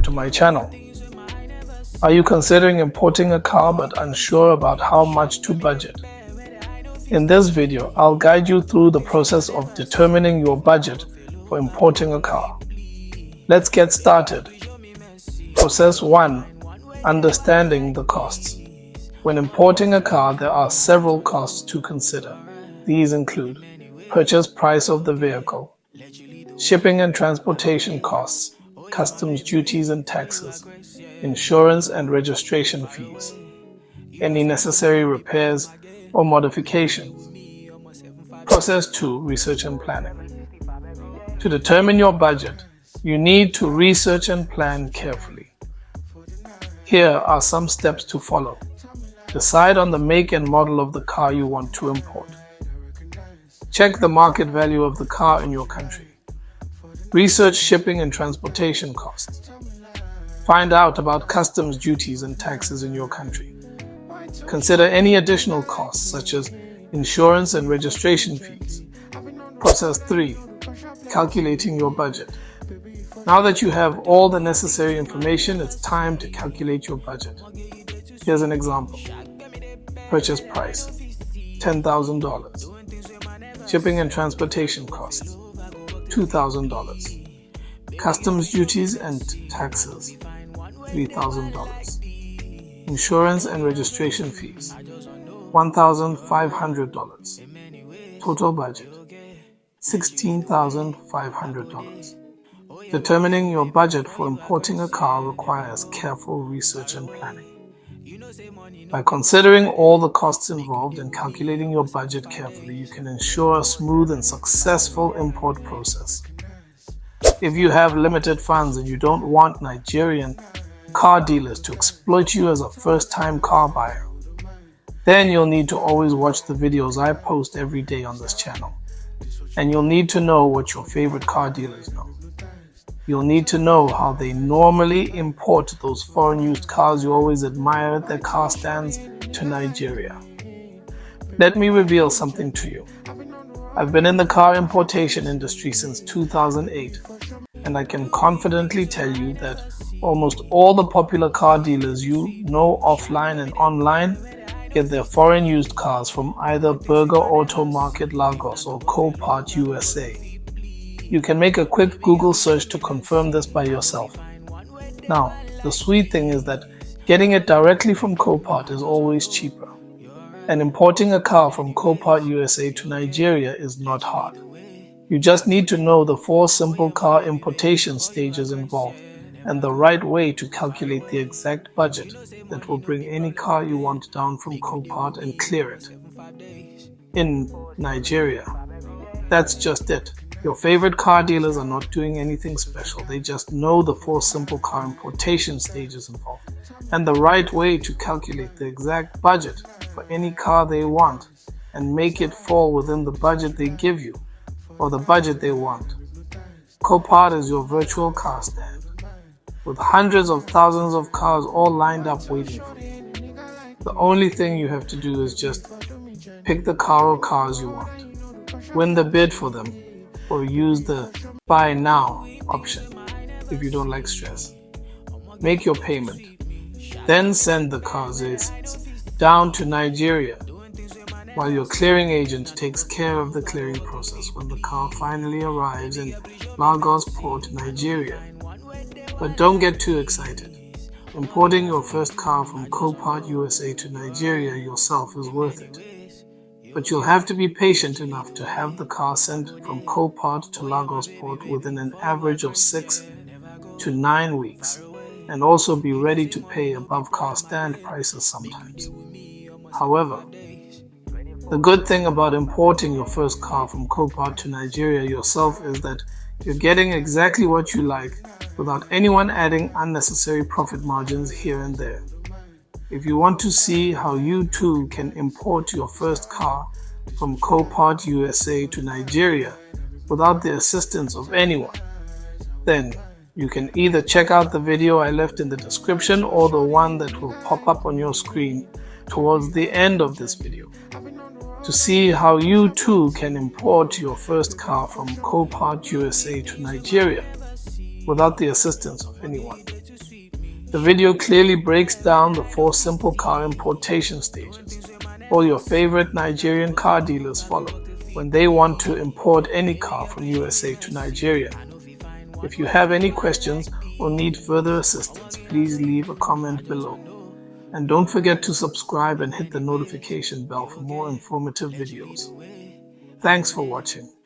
to my channel. Are you considering importing a car but unsure about how much to budget? In this video, I'll guide you through the process of determining your budget for importing a car. Let's get started. Process 1. Understanding the costs. When importing a car, there are several costs to consider. These include purchase price of the vehicle, shipping and transportation costs, customs duties and taxes, insurance and registration fees, any necessary repairs or modifications. Process 2. Research and planning. To determine your budget, you need to research and plan carefully. Here are some steps to follow. Decide on the make and model of the car you want to import. Check the market value of the car in your country. Research shipping and transportation costs. Find out about customs duties and taxes in your country. Consider any additional costs such as insurance and registration fees. Process 3. Calculating your budget. Now that you have all the necessary information, it's time to calculate your budget. Here's an example. Purchase price, $10,000. Shipping and transportation costs, $2,000. Customs duties and taxes, $3,000. Insurance and registration fees, $1,500. Total budget, $16,500. Determining your budget for importing a car requires careful research and planning. By considering all the costs involved and calculating your budget carefully, you can ensure a smooth and successful import process. If you have limited funds and you don't want Nigerian car dealers to exploit you as a first-time car buyer, then you'll need to always watch the videos I post every day on this channel. And you'll need to know what your favorite car dealers know. You'll need to know how they normally import those foreign used cars you always admire at their car stands to Nigeria. Let me reveal something to you. I've been in the car importation industry since 2008, and I can confidently tell you that almost all the popular car dealers you know offline and online get their foreign used cars from either Berger Auto Market Lagos or Copart USA. You can make a quick Google search to confirm this by yourself. Now, the sweet thing is that getting it directly from Copart is always cheaper. And importing a car from Copart USA to Nigeria is not hard. You just need to know the 4 simple car importation stages involved and the right way to calculate the exact budget that will bring any car you want down from Copart and clear it in Nigeria. That's just it. Your favorite car dealers are not doing anything special. They just know the 4 simple car importation stages involved and the right way to calculate the exact budget for any car they want and make it fall within the budget they give you or the budget they want. Copart is your virtual car stand with hundreds of thousands of cars all lined up waiting for you. The only thing you have to do is just pick the car or cars you want, win the bid for them, or use the buy now option if you don't like stress. Make your payment, then send the cars down to Nigeria while your clearing agent takes care of the clearing process when the car finally arrives in Lagos Port, Nigeria. But don't get too excited. Importing your first car from Copart USA to Nigeria yourself is worth it. But you'll have to be patient enough to have the car sent from Copart to Lagos Port within an average of 6 to 9 weeks, and also be ready to pay above car stand prices sometimes. However, the good thing about importing your first car from Copart to Nigeria yourself is that you're getting exactly what you like without anyone adding unnecessary profit margins here and there. If you want to see how you too can import your first car from Copart USA to Nigeria without the assistance of anyone, then you can either check out the video I left in the description or the one that will pop up on your screen towards the end of this video to see how you too can import your first car from Copart USA to Nigeria. without the assistance of anyone. The video clearly breaks down the 4 simple car importation stages all your favorite Nigerian car dealers follow when they want to import any car from USA to Nigeria. If you have any questions or need further assistance, please leave a comment below. And don't forget to subscribe and hit the notification bell for more informative videos. Thanks for watching.